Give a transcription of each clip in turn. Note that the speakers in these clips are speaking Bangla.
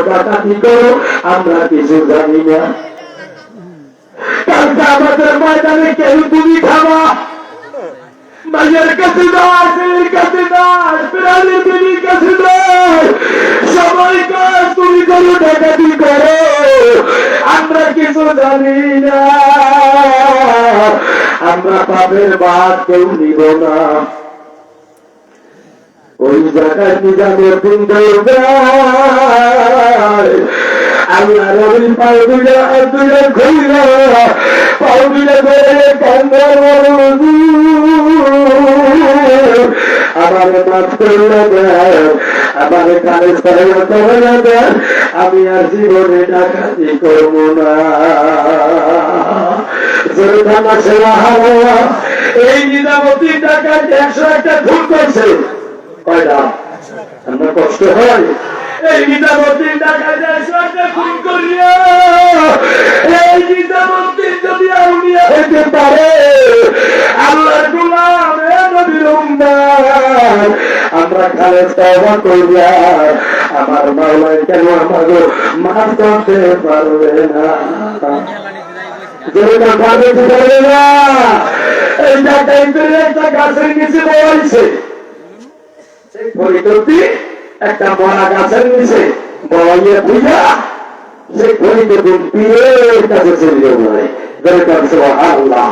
ডাকাতি করো, আমরা কিছু জানি না। কালকে আমাদের ময়দানে কেউ তুমি খাবা, মায়ের কাছে নয়, মেয়ের কাছে নয়, প্রাণীর বিবির কাছে নয়, সবাই কাজ তুমি করো, ডাকাতি করো, আমরা কিছু জানি না। আমরা পাপের বাদ কেউ নিব না। ওই জায়গায় নিজামের দিন আল্লাহ রবি পাও দুইটা ঘুরিল, পাও দুইটা ধরে কান্দার আমার মাছ করলে দেন, আমার কানে করে দেন, আমি আর জীবনে ডাকাতি করবো না। এই নিজামতি টাকায় 101টা ভুল করছে, কয়টা আমরা কষ্ট হয়। এই নিজামতি টাকায় 101টা ভুল করিয়া এই নিজামতি যদি আউলিয়া হইতে পারে, আল্লাহর গোলাম নবীর উম্মত, আমরা খালেদ তওবা করিয়া আমার মাওলাই কেন আমাকে মাফ করতে পারবে না? এই ডাকাইতের একটা গাছের নিচে বলাইছে, ফরিদটি একটা মরা গাছের নিচে বলাইয়া বুঝা সে ফরিদুল পীরের কাছে চলে যায়। আল্লাহ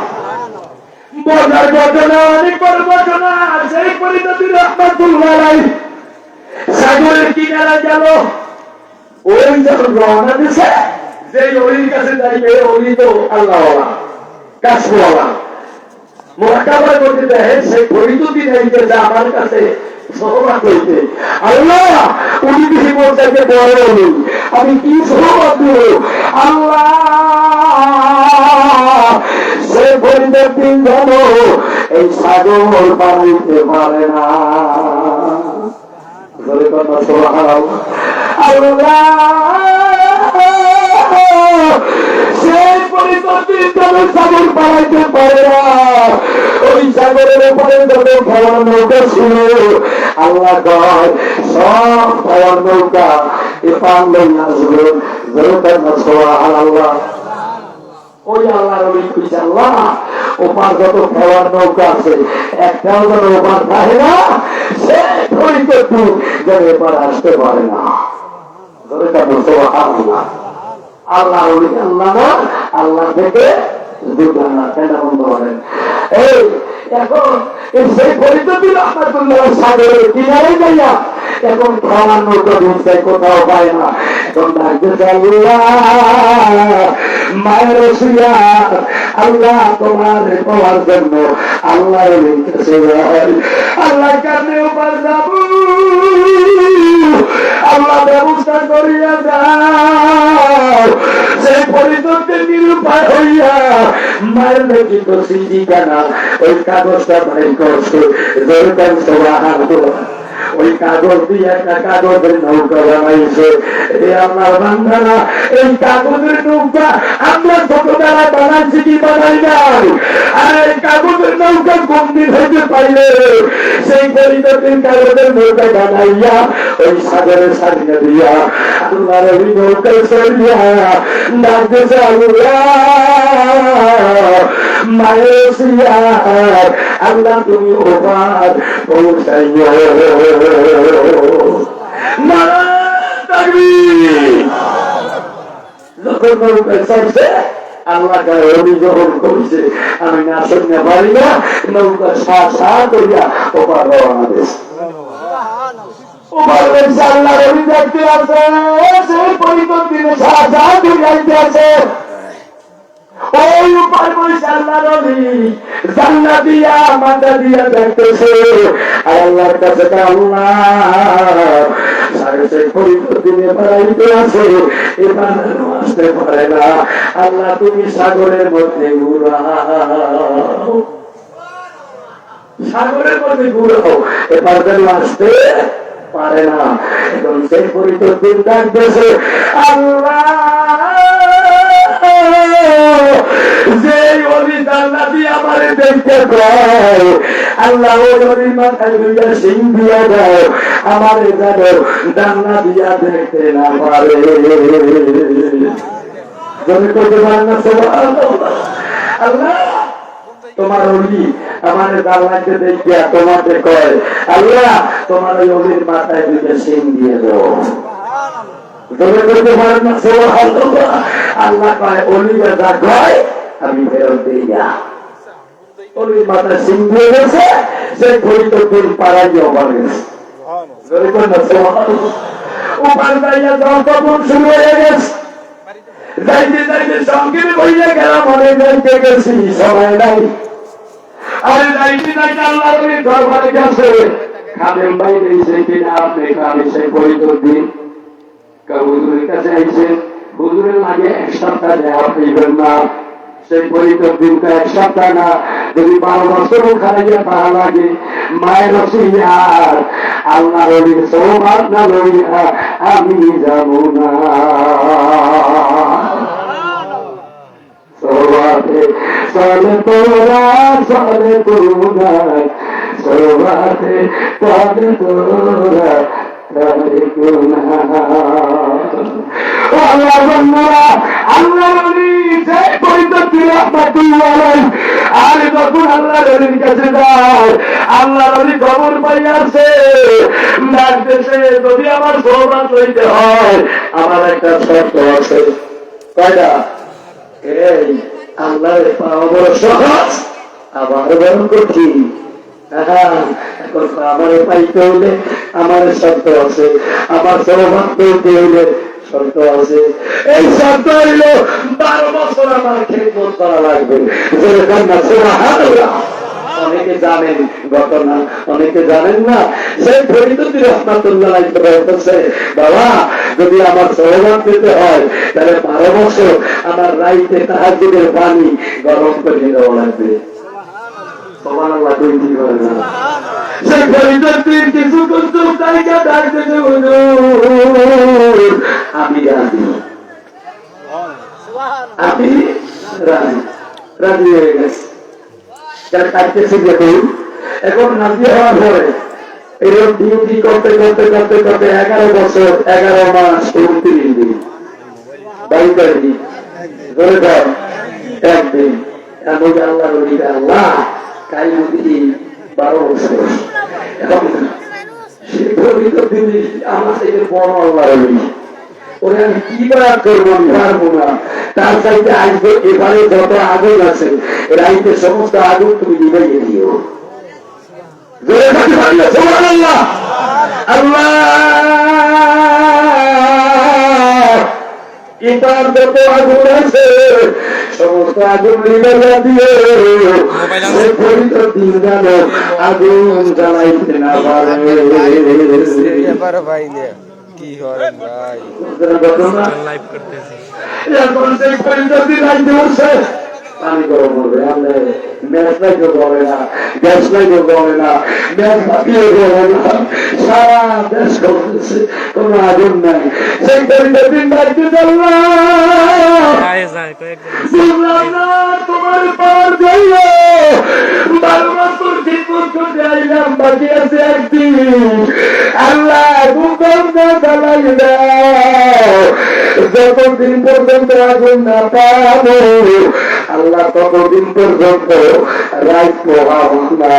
মজার ঘটনা, অনেক বড় ঘটনা। সেই ফরিদুল রহমাতুল্লাহ আলাইহি সাগরের কিনারা গেল, ওই যখন রওনা দিছে, যে ওলির কাছে যাইবে, ওলি তো আল্লাহওয়ালা, কাশওয়ালা, মুরাকাবা করতে দেয়, সেই ফরিদুল যাইতে যা আমার কাছে সহবাদ হইতে। আল্লাহ উনি বেশি বলতে বড় ওলি, আমি কি সহবাদ দেব? আল্লাহ সে ফরিদের দিন যেন এই সাগর বানাইতে পারে না। আল্লাহ সেই পরিস্থিতি সাগর বানাইতে পারে না। ওই সাগরের উপরে যত খাওয়ার নৌকা ছিল, আল্লাহ কয় সব খাওয়ার নৌকা এপার লইয়া আসবে। আল্লাহ ওই আল্লাহ রবি খুঁজছে, আল্লাহ ওপার যত খাওয়ার নৌকা আছে একটাও যেন ওপার থাকে না, সে পরিস্থিতি যেন এপার আসতে পারে না। আল্লাহ আল্লাহ না, আল্লাহ থেকে এই এখন সেই পরিস্থিতি রহমাতুল্লাহ সাগরের কিনারে যাইয়া এখন খাওয়ার নৌকা বুঝতে কোথাও পায় না। এখন ডাকতেছে আল্লাহ মায়ের রসিয়া, আল্লাহ তোমার পাওয়ার জন্য আল্লাহ আল্লাহ কানে উপর যাব, আল্লাহ ব্যবস্থা করিয়া দাও। সেই পরিস্থিতি নিরুপায় হইয়া মায়ের লিখিত চিঠিখানা ওই কাগজটা ভাই করছে, ওই কাগজ দিয়ে একটা কাগজের নৌকা বানাইছে। আমার বান্ধারা, এই কাগজের নৌকা আমরা ছোটবেলা বানাইছি কি বানাই নাই? আর এই কাগজের নৌকা গম্ভীর হইতে পাইলে সেই পরিবর্তন কাগজের নৌকা বানাইয়া ওই সাগরের সারিয়ে দিয়া আল্লাহর ওই নৌকায় চলিয়া ডাকতেছে আল্লাহ মায়ের সিয়ার, আল্লাহ তুমি ওপার পৌঁছাইও। যখন নৌকায় চলছে, আল্লাহ অভিযোগ করছে আমি না শুনতে পারি না, নৌকা সা করিয়া ওপার রওনা দিয়েছে। আল্লাহর অভিযোগটি আছে, সেই পরিবর্তনে সা করিয়াইতে আছে। ওই উপায় বলছে আল্লাহ নবী জান্নাত দিয়া মাথা দিয়া দেখতেছে, আর আল্লাহর কাছে আল্লাহ সেই পরিবর্তনে বাড়াইতে আছে, এবার আসতে পারে না। আল্লাহ তুমি সাগরের মধ্যে ঘুরাও, সাগরের মধ্যে ঘুরাও, এবার যেন আসতে পারে না। এখন সেই পরিবর্তন ডাকতেছে আল্লাহ যে অলি জান্নাতি আমারে দেখতে পায়, আল্লাহ ওই মাথায় লইয়া সিং দিয়া দাও, আমার যেন ডান্না দিয়া দেখতে না পারে। যদি করতে পারেন না আল্লাহ, তোমার অলি আমার দাল্লাকে দেখিয়া তোমাকে কয়, আল্লাহ তোমার ওই অলির মাথায় দুইটা সিং দিয়ে দাও। যদি করতে পারেন না আল্লাহ কয়, অলিরা যা কয় আমি ফেরত দিই না। অলির মাথায় সিং দিয়ে গেছে, সে ঘড়ি তো দিন পাড়াইয়া পারে। যদি করেন না উপার যাইয়া যাওয়া তখন শুরু হয়ে গেছে। যাইতে যাইতে সঙ্গীর বইয়া গেলাম, অনেক যাইতে গেছি সময় নাই। আরে যাইতে যাইতে আল্লাহ দরবারে গেছে, খাদেম ভাই দিয়েছে কিনা আপনি খালি সেই পরিচয় দিন। হুজুরের কাছে আইছে, হুজুরের লাগে এক সপ্তাহ দেওয়া হইবেন না, সেই পরিচয় দিন তো এক সপ্তাহ না, যদি 12 বছরও খাইয়া পাহা লাগে। মায়ের রসিয়ার আল্লাহ রলির সৌভাগ না লইয়া আমি যাব না। সৌভাগে চলে তোরা চলে তোরা, সৌভাগে চলে তোরা আল্লাহ বন্ধুরা, আল্লাহ আর যখন আল্লাহ রলির কাছে যায়, আল্লাহ রলি খবর পাইয়াছে ডাকতেছে, যদি আমার সৌভাগ্য হইতে হয় আমার একটা শর্ত আছে। কয়টা? এই আল্লাহ পাওয়া বড় সহজ, আবার বরং কঠিন। আমার পাইতে হইলে আমার শর্ত আছে, আমার সৌভাগ্য হইতে হইলে শর্ত আছে। এই শর্ত হইল 12 বছর আমার খেদমত করা লাগবে। অনেকে জানেন ঘটনা, অনেকে জানেন না। সেই ফরিদুদ্দিন রহমাতুল্লাহ বলতেছে, বাবা যদি আমার সৌভাগ্য পেতে হয় তাহলে 12 বছর আমার রাইতে তাহাজ্জুদের পানি গরম করে দেওয়া লাগবে। আমি রাজি হয়ে গেছি। এখন রাজি হওয়ার পরে এরকম ডিউটি করতে করতে করতে করতে 11 বছর 11 মাস 29 দিন 22 দিন ধরে ধর একদিন আল্লাহ রলিটা আল্লাহ কাল যদি 12 বছর। এখন আমার থেকে বড় আল্লাহ রলি, ওরে আমি কি করার করবো পারবো না। তার চাইতে আসবে এবারে যত আগুন আছে রাইতে সমস্ত আগুন তুমি নিবাইয়ে দিও। আল্লাহ আল্লাহ এবার যত আগুন আছে সমস্ত আগুন নিবাইয়া দিয়ে দিন গেল আগুন জ্বালাইতে না পারে। কি হয় ভাই, লাইভ করতেছি এখন সেই পরিস্থিতি রাইতে উঠছে, পানি গরম হবে, আমরা ম্যাচ লাইটও গলে না, গ্যাস লাইটও গলে না, ম্যাচ বাকিও গলে না, সারা দেশ করতেছে, কোন আগুন নাই। সেই পরিস্থিতি রাইতে বুঝলাম না তোমার পার যাইও 12 বছর ঠিক করতে আইলাম, বাকি আছে একদিন। আল্লাহ চালাই দাও, যতদিন পর্যন্ত আগুন না পাবো আল্লাহ ততদিন পর্যন্ত রাইত পোহাবো না।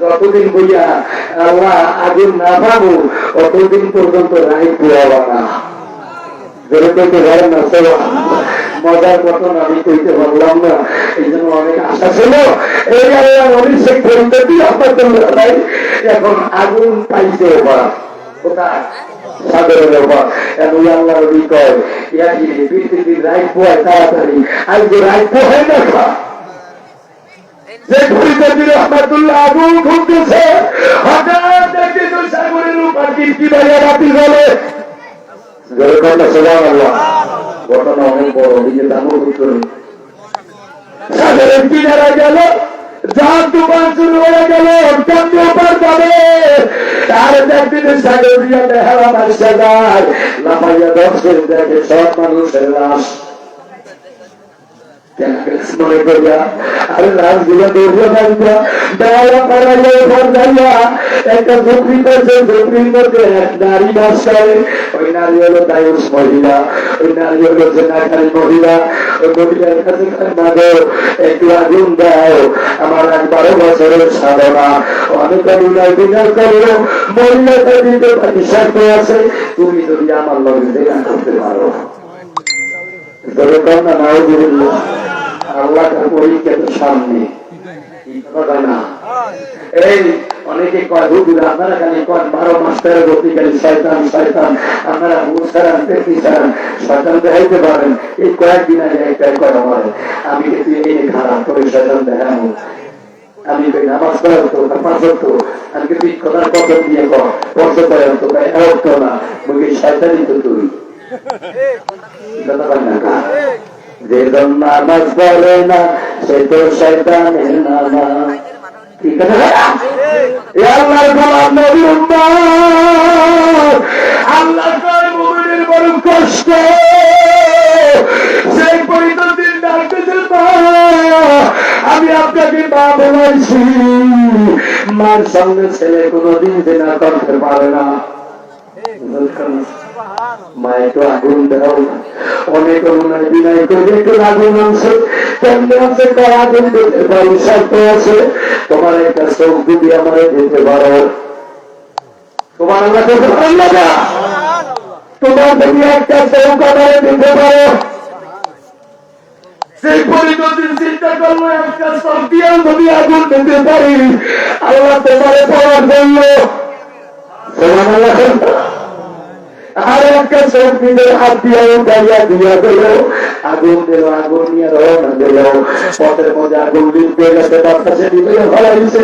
যতদিন বইয়া আল্লাহ আগুন না পাবো অতদিন পর্যন্ত রাইত পোহাবো না। মজার ঘটনা আমি কইতে পারলাম না, এই জন্য অনেক আশা ছিল। এই আল্লাহ অনেক সেই পরিস্থিতি এখন আগুন পাইছে কোথায় সাগরের ওপর। এখন আল্লাহ রবি কয় পৃথিবীর রাইট পোয় তাড়াতাড়ি আজ যে রাইট পোহায় না যে পরিস্থিতি রহমাতুল্লাহ আগুন ঘুরতেছে, হঠাৎ দেখি তো সাগরের উপর কি বাইরে রাতি চলে। ঘটনা অনেক বড়, নিজে দামও করে সাগরের কিনারা গেল, যার দোকান শুরু হয়ে গেল, ওপার যাবে। তার একদিনে সাগর দিয়া দেহারা আসা যায়, লাফাইয়া দর্শন দেখে সব মানুষের লাশ। মনে করিয়া আরে রাজগুলো দৌড়ে থাকবা বেলা পাড়াইয়া ঘর যাইয়া একটা ঝুঁকরি করছে, ঝুঁকরির মধ্যে এক নারী বাস করে। ওই নারী হলো দায়ুষ মহিলা, ওই নারী হলো জেনাকারী মহিলা। ওই মহিলার কাছে মাগো একটু আগুন দাও, আমার 12 বছরের সাধনা অনেক অভিনয় বিনয় করলো, মহিলাকে দিতে পারি শর্ত আছে, তুমি যদি আমার লগে দেখা করতে পারো। আল্লাহ পরীক্ষা তো সামনে না। এই অনেকে কয় হুজুর আপনারা খালি কয় 12 মাস 13 গতি খালি শয়তান শয়তান, আপনারা বুঝান দেখি চান শয়তান দেখাইতে পারেন। এই কয়েকদিন আগে একটাই কয় আমার আমি কিন্তু এই খারাপ করে শয়তান দেখানো, আমি নামাজ পড়ার তো পাঁচ তো আমি কিন্তু কথার কথা দিয়ে কষ্ট করে তো তো না মুখে শয়তানই তো তুই যে নামাজ পড়ে না সে তো শয়তানের নামা। ঠিক আছে আল্লাহর গোলাম নবী উম্মত, আল্লাহর মুমিনের বড় কষ্ট, সেই পরিণতির ডাকতেছে আমি আপনাকে মা বলাইছি, মার সঙ্গে ছেলে কোনদিন জেনা করতে পারে না। মা একটু আগুন দাও, অনেক অনুনয় বিনয় করে একটু আগুন আনছে, কেমনি আছে আগুন দিতে পারি শর্ত আছে, তোমার একটা চোখ যদি আমার দিতে পারো, তোমার আল্লাহ তোমার যদি একটা চোখ আমার দিতে পারো, সেই পরিণতির চিন্তা করলো একটা চোখ দিয়ে যদি আগুন দিতে পারি আল্লাহ তোমারে পাওয়ার জন্য। তোমার আল্লাহ আর একটা চোখ নিজের হাত দিয়ে উঠাইয়া দিয়া দিল, আগুন দিল, আগুন নিয়ে রওনা দিল, পথের মধ্যে আগুন লিখতে গেছে, বাচ্চা সে দিতে ভালো হয়েছে,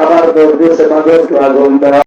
আবার দৌড় দিয়েছে মাঝে একটু আগুন দেওয়া।